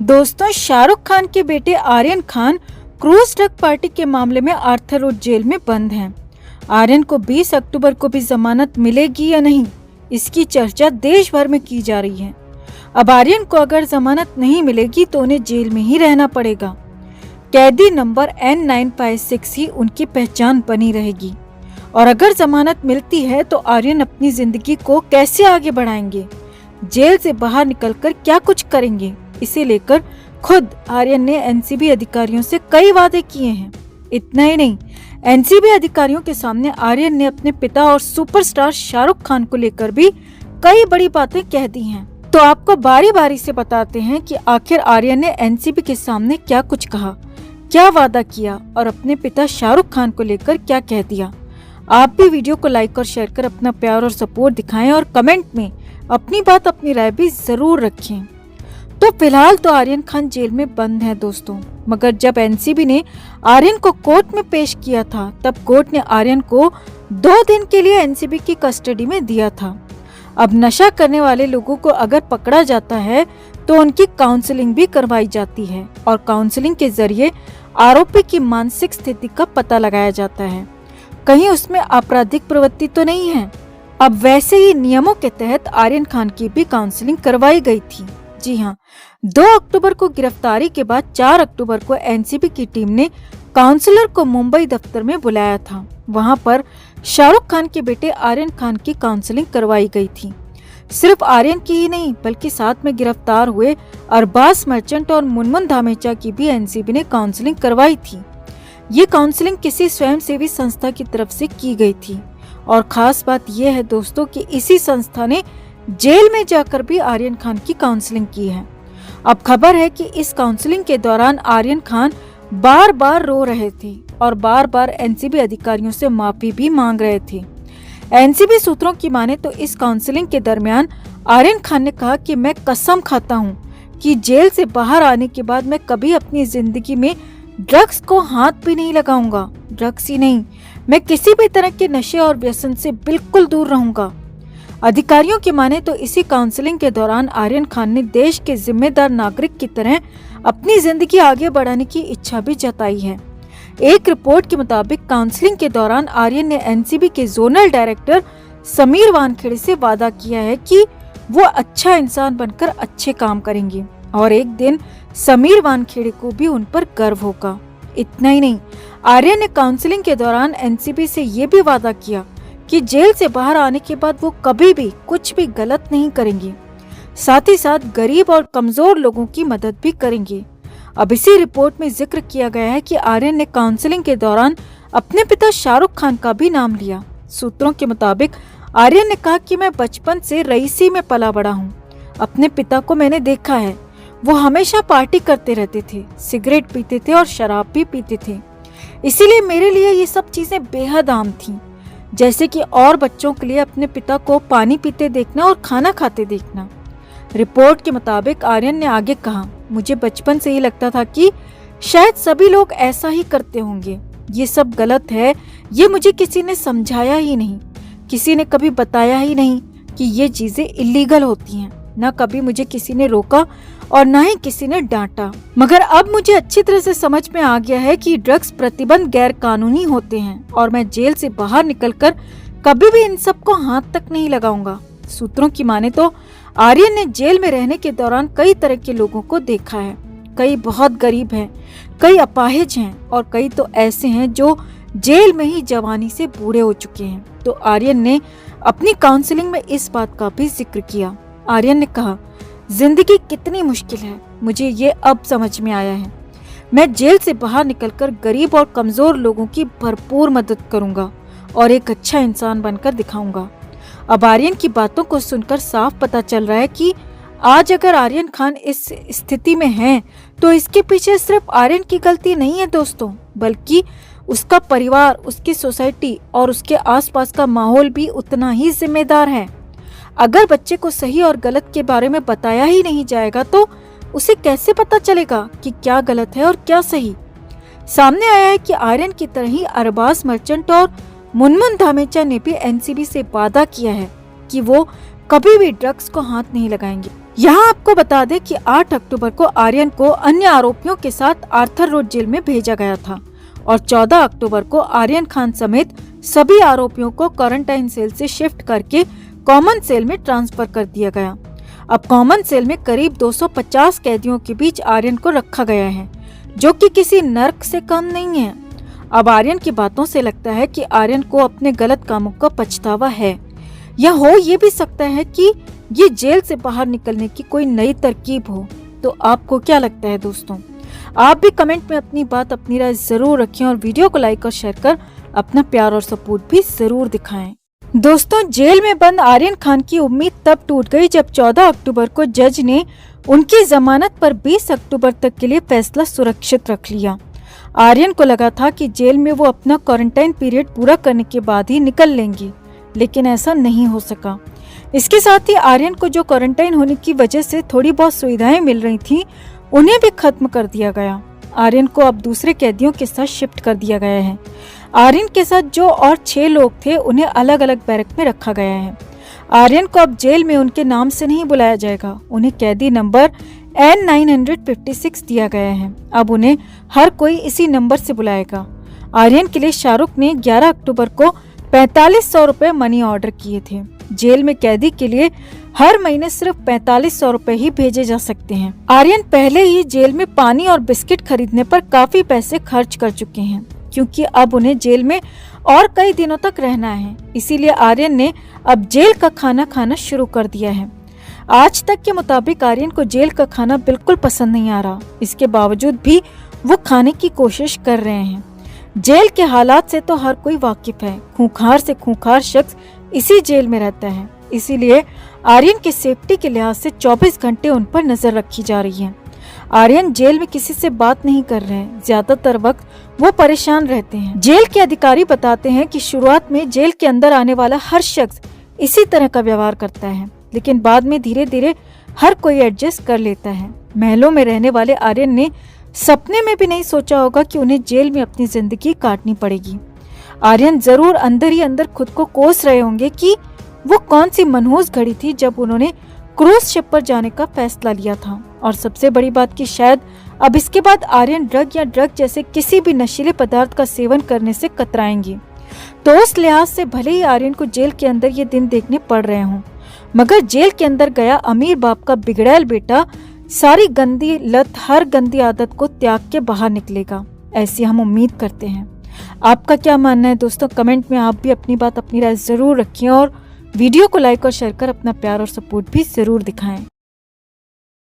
दोस्तों, शाहरुख खान के बेटे Aryan Khan cruise drug party के मामले में आर्थर रोड जेल में बंद हैं। आर्यन को 20 अक्टूबर को भी जमानत मिलेगी या नहीं, इसकी चर्चा देश भर में की जा रही है। अब आर्यन को अगर जमानत नहीं मिलेगी तो उन्हें जेल में ही रहना पड़ेगा। कैदी नंबर N956 ही उनकी पहचान बनी रहेगी। और अगर जमानत मिलती है तो आर्यन अपनी जिंदगी को कैसे आगे बढ़ाएंगे, जेल से बाहर निकलकर क्या कुछ करेंगे, इसे लेकर खुद आर्यन ने एनसीबी अधिकारियों से कई वादे किए हैं। इतना ही नहीं, एनसीबी अधिकारियों के सामने आर्यन ने अपने पिता और सुपरस्टार शाहरुख खान को लेकर भी कई बड़ी बातें कह दी हैं। तो आपको बारी बारी से बताते हैं कि आखिर आर्यन ने एनसीबी के सामने क्या कुछ कहा, क्या वादा किया और अपने पिता शाहरुख खान को लेकर क्या कह दिया। आप भी वीडियो को लाइक और शेयर कर अपना प्यार और सपोर्ट दिखाएं और कमेंट में अपनी बात, अपनी राय भी जरूर रखें। तो फिलहाल तो आर्यन खान जेल में बंद है दोस्तों, मगर जब एनसीबी ने आर्यन को कोर्ट में पेश किया था तब कोर्ट ने आर्यन को 2 दिन के लिए एनसीबी की कस्टडी में दिया था। अब नशा करने वाले लोगों को अगर पकड़ा जाता है तो उनकी काउंसलिंग भी करवाई जाती है और काउंसलिंग के जरिए आरोपी की मानसिक स्थिति का पता लगाया जाता है, कहीं उसमें आपराधिक प्रवृत्ति तो नहीं है। अब वैसे ही नियमों के तहत आर्यन खान की भी काउंसलिंग करवाई गई थी। जी हाँ, 2 अक्टूबर को गिरफ्तारी के बाद 4 अक्टूबर को एनसीबी की टीम ने काउंसलर को मुंबई दफ्तर में बुलाया था। वहां पर शाहरुख खान के बेटे आर्यन खान की काउंसलिंग करवाई गई थी। सिर्फ आर्यन की ही नहीं बल्कि साथ में गिरफ्तार हुए अरबाज मर्चेंट और मुनमुन धामेचा की भी एनसीबी ने काउंसलिंग करवाई थी। ये काउंसलिंग किसी स्वयंसेवी संस्था की तरफ से की गई थी और खास बात यह है दोस्तों कि इसी संस्था ने जेल में जाकर भी आर्यन खान की काउंसलिंग की है। अब खबर है कि इस काउंसलिंग के दौरान आर्यन खान बार बार रो रहे थे और बार बार एनसीबी अधिकारियों से माफी भी मांग रहे थे। एनसीबी सूत्रों की माने तो इस काउंसलिंग के दरमियान आर्यन खान ने कहा कि मैं कसम खाता हूं कि जेल से बाहर आने के बाद मैं कभी अपनी जिंदगी में ड्रग्स को हाथ भी नहीं लगाऊंगा। ड्रग्स ही नहीं, मैं किसी भी तरह के नशे और व्यसन से बिल्कुल दूर रहूंगा। अधिकारियों की माने तो इसी काउंसलिंग के दौरान आर्यन खान ने देश के जिम्मेदार नागरिक की तरह अपनी जिंदगी आगे बढ़ाने की इच्छा भी जताई है। एक रिपोर्ट के मुताबिक काउंसलिंग के दौरान आर्यन ने एनसीबी के जोनल डायरेक्टर समीर वानखेड़े से वादा किया है कि वो अच्छा इंसान बनकर अच्छे काम करेंगे और एक दिन समीर वानखेड़े को भी उन पर गर्व होगा। इतना ही नहीं, आर्यन ने काउंसलिंग के दौरान एनसीबी से ये भी वादा किया कि जेल से बाहर आने के बाद वो कभी भी कुछ भी गलत नहीं करेंगे, साथ ही साथ गरीब और कमजोर लोगों की मदद भी करेंगे। अब इसी रिपोर्ट में जिक्र किया गया है कि आर्यन ने काउंसलिंग के दौरान अपने पिता शाहरुख खान का भी नाम लिया। सूत्रों के मुताबिक आर्यन ने कहा कि मैं बचपन से रईसी में पला बड़ा हूँ। अपने पिता को मैंने देखा है, वो हमेशा पार्टी करते रहते थे, सिगरेट पीते थे और शराब भी पीते थे। इसीलिए मेरे लिए ये सब चीजें बेहद आम थी, जैसे कि और बच्चों के लिए अपने पिता को पानी पीते देखना और खाना खाते देखना। रिपोर्ट के मुताबिक आर्यन ने आगे कहा, मुझे बचपन से ही लगता था कि शायद सभी लोग ऐसा ही करते होंगे। ये सब गलत है, ये मुझे किसी ने समझाया ही नहीं, किसी ने कभी बताया ही नहीं कि ये चीजें इलीगल होती हैं। न कभी मुझे किसी ने रोका और न ही किसी ने डांटा। मगर अब मुझे अच्छी तरह से समझ में आ गया है कि ड्रग्स प्रतिबंध गैर कानूनी होते हैं और मैं जेल से बाहर निकलकर कभी भी इन सब को हाथ तक नहीं लगाऊंगा। सूत्रों की माने तो आर्यन ने जेल में रहने के दौरान कई तरह के लोगों को देखा है। कई बहुत गरीब हैं, कई अपाहिज हैं और कई तो ऐसे हैं जो जेल में ही जवानी से बूढ़े हो चुके हैं। तो आर्यन ने अपनी काउंसलिंग में इस बात का भी जिक्र किया। आर्यन ने कहा, जिंदगी कितनी मुश्किल है, मुझे ये अब समझ में आया है। मैं जेल से बाहर निकलकर गरीब और कमजोर लोगों की भरपूर मदद करूंगा और एक अच्छा इंसान बनकर दिखाऊंगा। अब आर्यन की बातों को सुनकर साफ पता चल रहा है कि आज अगर आर्यन खान इस स्थिति में है तो इसके पीछे सिर्फ आर्यन की गलती नहीं है दोस्तों, बल्कि उसका परिवार, उसकी सोसाइटी और उसके आसपास का माहौल भी उतना ही जिम्मेदार है। अगर बच्चे को सही और गलत के बारे में बताया ही नहीं जाएगा तो उसे कैसे पता चलेगा कि क्या गलत है और क्या सही। सामने आया है कि आर्यन की तरह ही अरबाज मर्चेंट और मुनमुन धामेचा ने भी एनसीबी से वादा किया है कि वो कभी भी ड्रग्स को हाथ नहीं लगाएंगे। यहाँ आपको बता दें कि 8 अक्टूबर को आर्यन को अन्य आरोपियों के साथ आर्थर रोड जेल में भेजा गया था और 14 अक्टूबर को आर्यन खान समेत सभी आरोपियों को क्वारंटाइन सेल से शिफ्ट करके कॉमन सेल में ट्रांसफर कर दिया गया। अब कॉमन सेल में करीब 250 कैदियों के बीच आर्यन को रखा गया है, जो कि किसी नर्क से कम नहीं है। अब आर्यन की बातों से लगता है कि आर्यन को अपने गलत कामों का पछतावा है, या हो ये भी सकता है कि ये जेल से बाहर निकलने की कोई नई तरकीब हो। तो आपको क्या लगता है दोस्तों? आप भी कमेंट में अपनी बात, अपनी राय जरूर रखें और वीडियो को लाइक और शेयर कर अपना प्यार और सपोर्ट भी जरूर दिखाएं। दोस्तों, जेल में बंद आर्यन खान की उम्मीद तब टूट गई जब 14 अक्टूबर को जज ने उनकी जमानत पर 20 अक्टूबर तक के लिए फैसला सुरक्षित रख लिया। आर्यन को लगा था कि जेल में वो अपना क्वारंटाइन पीरियड पूरा करने के बाद ही निकल लेंगी, लेकिन ऐसा नहीं हो सका। इसके साथ ही आर्यन को जो क्वारंटाइन होने की वजह से थोड़ी बहुत सुविधाएं मिल रही थी, उन्हें भी खत्म कर दिया गया। आर्यन को अब दूसरे कैदियों के साथ शिफ्ट कर दिया गया है। आर्यन के साथ जो और 6 लोग थे, उन्हें अलग अलग बैरक में रखा गया है। आर्यन को अब जेल में उनके नाम से नहीं बुलाया जाएगा, उन्हें कैदी नंबर N956 दिया गया है। अब उन्हें हर कोई इसी नंबर से बुलाएगा। आर्यन के लिए शाहरुख ने 11 अक्टूबर को 4500 रुपए मनी ऑर्डर किए थे। जेल में कैदी के लिए हर महीने सिर्फ 4500 रुपए ही भेजे जा सकते हैं। आर्यन पहले ही जेल में पानी और बिस्किट खरीदने पर काफी पैसे खर्च कर चुके हैं, क्योंकि अब उन्हें जेल में और कई दिनों तक रहना है। इसीलिए आर्यन ने अब जेल का खाना खाना शुरू कर दिया है। आज तक के मुताबिक आर्यन को जेल का खाना बिल्कुल पसंद नहीं आ रहा। इसके बावजूद भी वो खाने की कोशिश कर रहे हैं। जेल के हालात से तो हर कोई वाकिफ है। खूंखार से खूंखार शख्स इसी जेल में रहता है। इसीलिए आर्यन की सेफ्टी के लिहाज से 24 घंटे उन पर नजर रखी जा रही है। आर्यन जेल में किसी से बात नहीं कर रहे हैं। ज्यादातर वक्त वो परेशान रहते हैं। जेल के अधिकारी बताते हैं कि शुरुआत में जेल के अंदर आने वाला हर शख्स इसी तरह का व्यवहार करता है, लेकिन बाद में धीरे धीरे हर कोई एडजस्ट कर लेता है। महलों में रहने वाले आर्यन ने सपने में भी नहीं सोचा होगा कि उन्हें जेल में अपनी जिंदगी काटनी पड़ेगी। आर्यन जरूर अंदर ही अंदर खुद को कोस रहे होंगे कि वो कौन सी मनहूस घड़ी थी जब उन्होंने क्रूज शिप पर जाने का फैसला लिया था। और सबसे बड़ी बात कि शायद अब इसके बाद आर्यन ड्रग जैसे किसी भी नशीले पदार्थ का सेवन करने से कतराएंगे। तो उस लिहाज से भले ही आर्यन को जेल के अंदर ये दिन देखने पड़ रहे हों, मगर जेल के अंदर गया अमीर बाप का बिगड़ैल बेटा सारी गंदी लत, हर गंदी आदत को त्याग के बाहर निकलेगा, ऐसी हम उम्मीद करते हैं। आपका क्या मानना है दोस्तों? कमेंट में आप भी अपनी बात, अपनी राय जरूर रखिए और वीडियो को लाइक और शेयर कर अपना प्यार और सपोर्ट भी जरूर दिखाएं।